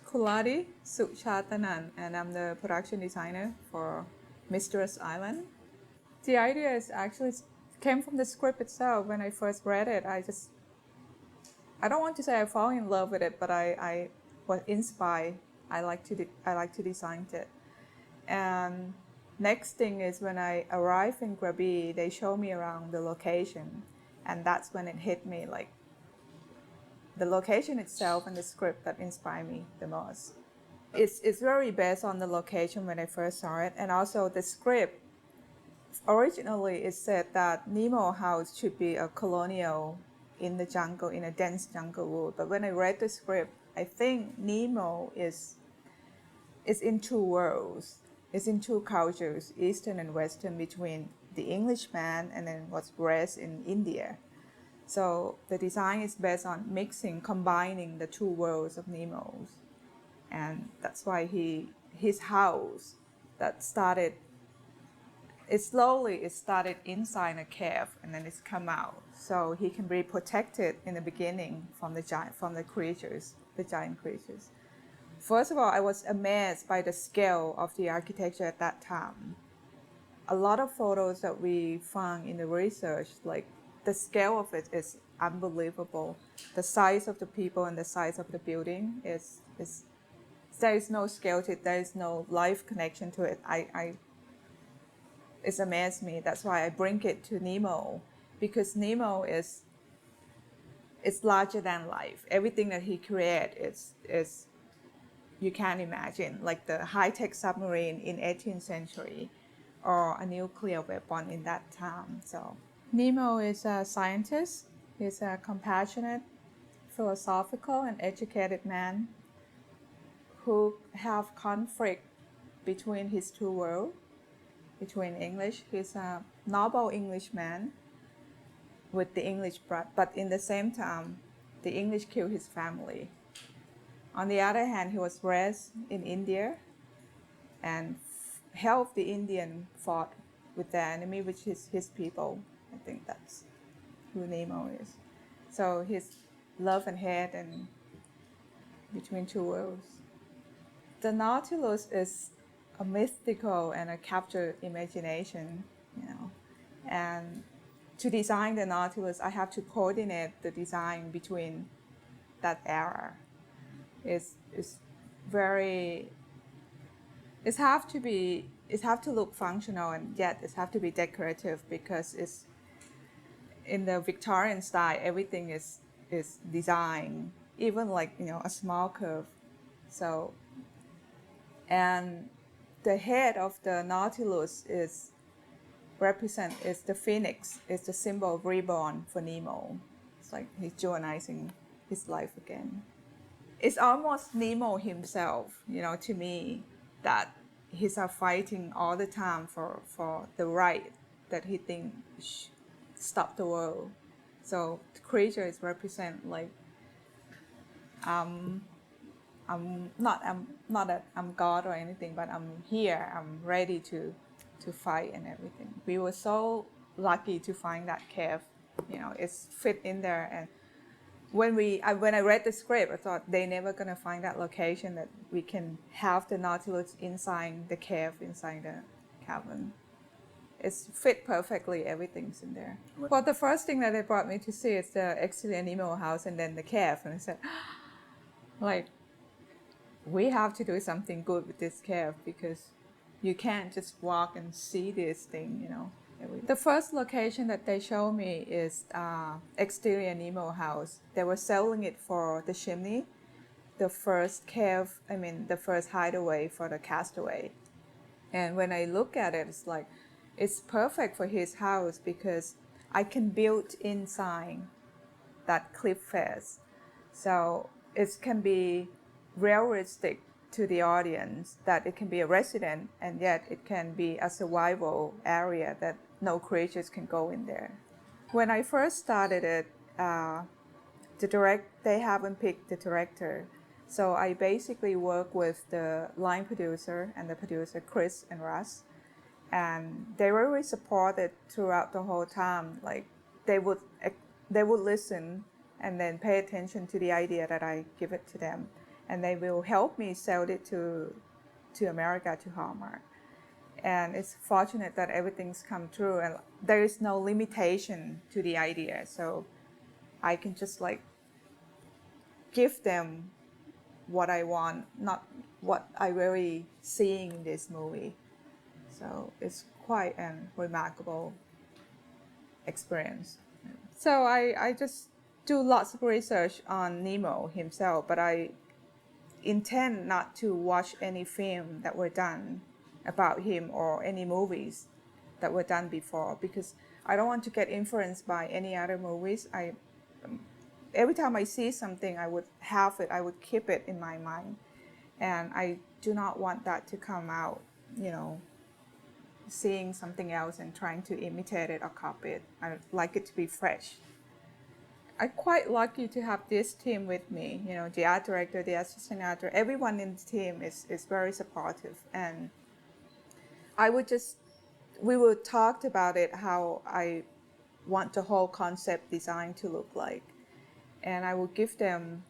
Kuladi Suchatanan, and I'm the production designer for Mistress Island. The idea is actually came from the script itself. When I first read it, I don't want to say I fell in love with it, but I was inspired. I like to design it. And next thing is when I arrived in Krabi, they show me around the location, and that's when it hit me, like the location itself and the script that inspired me the most. It's very based on the location when I first saw it, and also the script. Originally, it said that Nemo House should be a colonial in the jungle, in a dense jungle wood. But when I read the script, I think Nemo is in two worlds. It's in two cultures, Eastern and Western, between the Englishman and then what's raised in India. So the design is based on mixing, combining the two worlds of Nemo's. And that's why his house that started, it started inside a cave and then it's come out. So he can be protected in the beginning from the giant creatures. First of all, I was amazed by the scale of the architecture at that time. A lot of photos that we found in the research, like the scale of it is unbelievable. The size of the people and the size of the building is there is no scale to it. There is no life connection to it. It's amazed me. That's why I bring it to Nemo, because Nemo is larger than life. Everything that he created is you can't imagine, like the high-tech submarine in 18th century or a nuclear weapon in that time. So Nemo is a scientist. He's a compassionate, philosophical, and educated man who have conflict between his two worlds, between English. He's a noble Englishman with the English blood, but in the same time, the English killed his family. On the other hand, he was raised in India and helped the Indian fought with the enemy, which is his people. I think that's who Nemo is. So his love and hate and between two worlds. The Nautilus is a mystical and a captured imagination, And to design the Nautilus, I have to coordinate the design between that era. It's very. It have to look functional, and yet it have to be decorative, because it's in the Victorian style. Everything is designed, even like a small curve. So, and the head of the Nautilus is the phoenix. It's the symbol of reborn for Nemo. It's like he's journalizing his life again. It's almost Nemo himself, to me, that he's fighting all the time for the right that he thinks stop the world. So the creature is represent like I'm not that I'm God or anything, but I'm here. I'm ready to fight and everything. We were so lucky to find that cave. It's fit in there. And when I read the script, I thought they're never gonna find that location that we can have the Nautilus inside the cave, inside the cabin. It's fit perfectly. Everything's in there. Well, the first thing that they brought me to see is the exterior Nemo house and then the cave, and I said, like, we have to do something good with this cave, because you can't just walk and see this thing, The first location that they show me is exterior Nemo house. They were selling it for the chimney, the first the first hideaway for the castaway. And when I look at it, it's like, it's perfect for his house, because I can build inside that cliff face. So it can be realistic to the audience, that it can be a resident, and yet it can be a survival area that no creatures can go in there. When I first started it, they haven't picked the director. So I basically work with the line producer and the producer, Chris and Russ. And they were really supported throughout the whole time. Like they would listen and then pay attention to the idea that I give it to them. and they will help me sell it to America, to Hallmark. And it's fortunate that everything's come true, and there is no limitation to the idea, so I can just like give them what I want, not what I really seeing in this movie. So it's quite an remarkable experience. So I just do lots of research on Nemo himself, but I intend not to watch any film that were done about him or any movies that were done before, because I don't want to get influenced by any other movies. Every time I see something, I would have it, I would keep it in my mind, and I do not want that to come out, you know, seeing something else and trying to imitate it or copy it. I like it to be fresh. I'm quite lucky to have this team with me. You know, the art director, the assistant art director, everyone in the team is very supportive. And we would talk about it, how I want the whole concept design to look like. And I will give them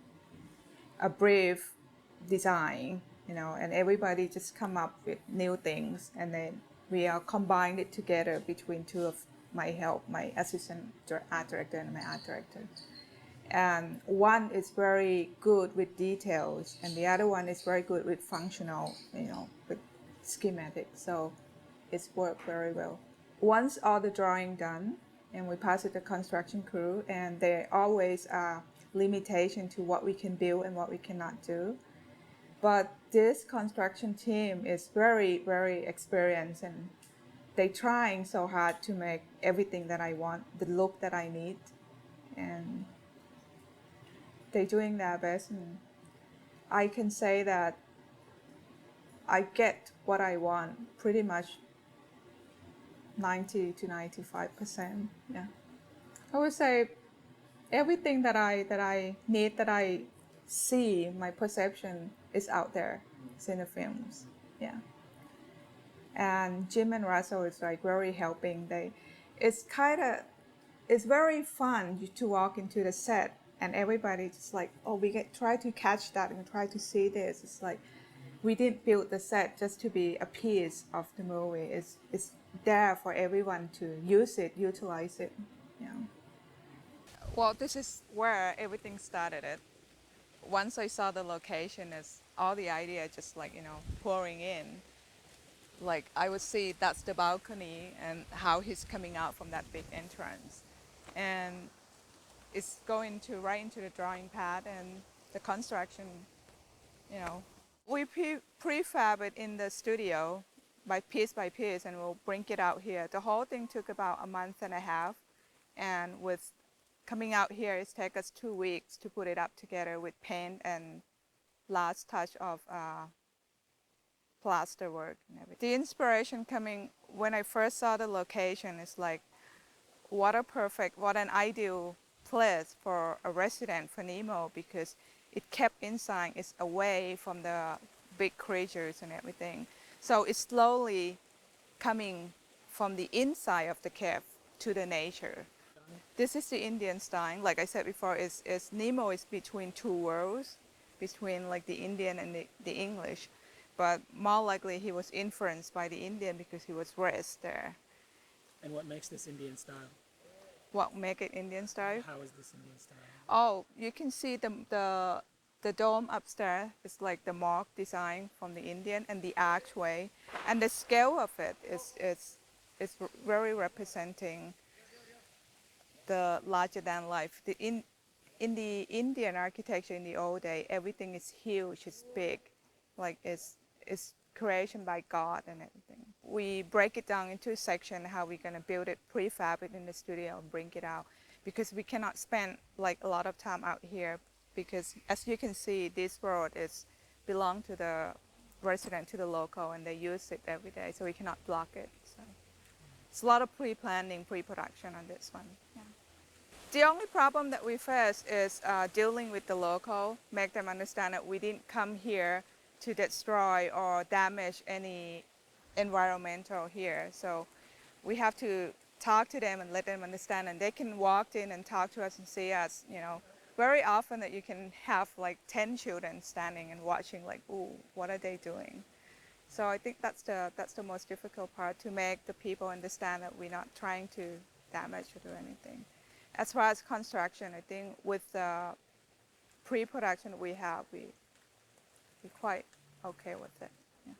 a brief design, you know, and everybody just come up with new things, and then we are combined it together between two of my help, my assistant art director and my art director. And one is very good with details, and the other one is very good with functional, you know, with schematics. So it's worked very well. Once all the drawing done, and we pass it to construction crew, and there always are limitation to what we can build and what we cannot do. But this construction team is very, very experienced, and they're trying so hard to make everything that I want, the look that I need, and they're doing their best. And I can say that I get what I want pretty much 90 to 95%. Yeah, I would say everything that I need, that I see, my perception is out there. It's in the films. Yeah. And Jim and Russell is like very helping. It's very fun to walk into the set, and everybody just like, oh, try to catch that and try to see this. It's like, we didn't build the set just to be a piece of the movie. It's there for everyone to use it, utilize it. Yeah. Well, this is where everything started. Once I saw the location, is all the idea just like, you know, pouring in. Like I would see that's the balcony and how he's coming out from that big entrance, and it's going to right into the drawing pad and the construction. You know, we prefab it in the studio by piece, and we'll bring it out here. The whole thing took about a month and a half, and with coming out here, it's taken us 2 weeks to put it up together with paint and last touch of plaster work and everything. The inspiration coming when I first saw the location is like, what an ideal place for a resident for Nemo, because it kept inside, it's away from the big creatures and everything. So it's slowly coming from the inside of the cave to the nature. This is the Indian style. Like I said before, is Nemo is between two worlds, between like the Indian and the English. But more likely he was influenced by the Indian because he was raised there. And what makes this Indian style? What make it Indian style? How is this Indian style? Oh, you can see the dome upstairs is like the mark design from the Indian, and the archway, and the scale of it is very representing the larger than life. In the Indian architecture in the old day, everything is huge, it's big, like it's creation by God and everything. We break it down into a section how we're gonna build it, prefab it in the studio and bring it out, because we cannot spend like a lot of time out here, because as you can see, this road is belong to the resident, to the local, and they use it every day, so we cannot block it. So it's a lot of pre-planning, pre-production on this one. Yeah. The only problem that we face is dealing with the local, make them understand that we didn't come here to destroy or damage any environmental here. So we have to talk to them and let them understand, and they can walk in and talk to us and see us, you know, very often that you can have like 10 children standing and watching like, ooh, what are they doing? So I think that's the most difficult part, to make the people understand that we're not trying to damage or do anything. As far as construction, I think with the pre-production we have, we're quite okay with it. Yeah.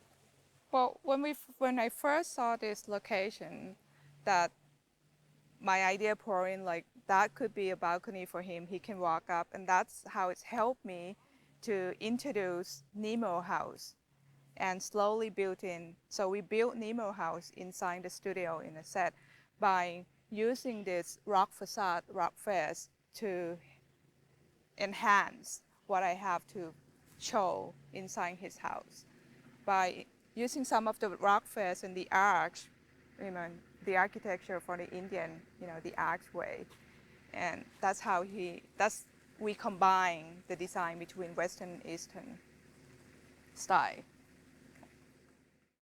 Well, when I first saw this location, that my idea poured in, like that could be a balcony for him. He can walk up, and that's how it's helped me to introduce Nemo House and slowly built in. So we built Nemo House inside the studio in a set by using this rock facade, rock face to enhance what I have to show inside his house. By using some of the rock face and the arch, you know, the architecture for the Indian, you know, the archway. And that's how we combine the design between Western and Eastern style.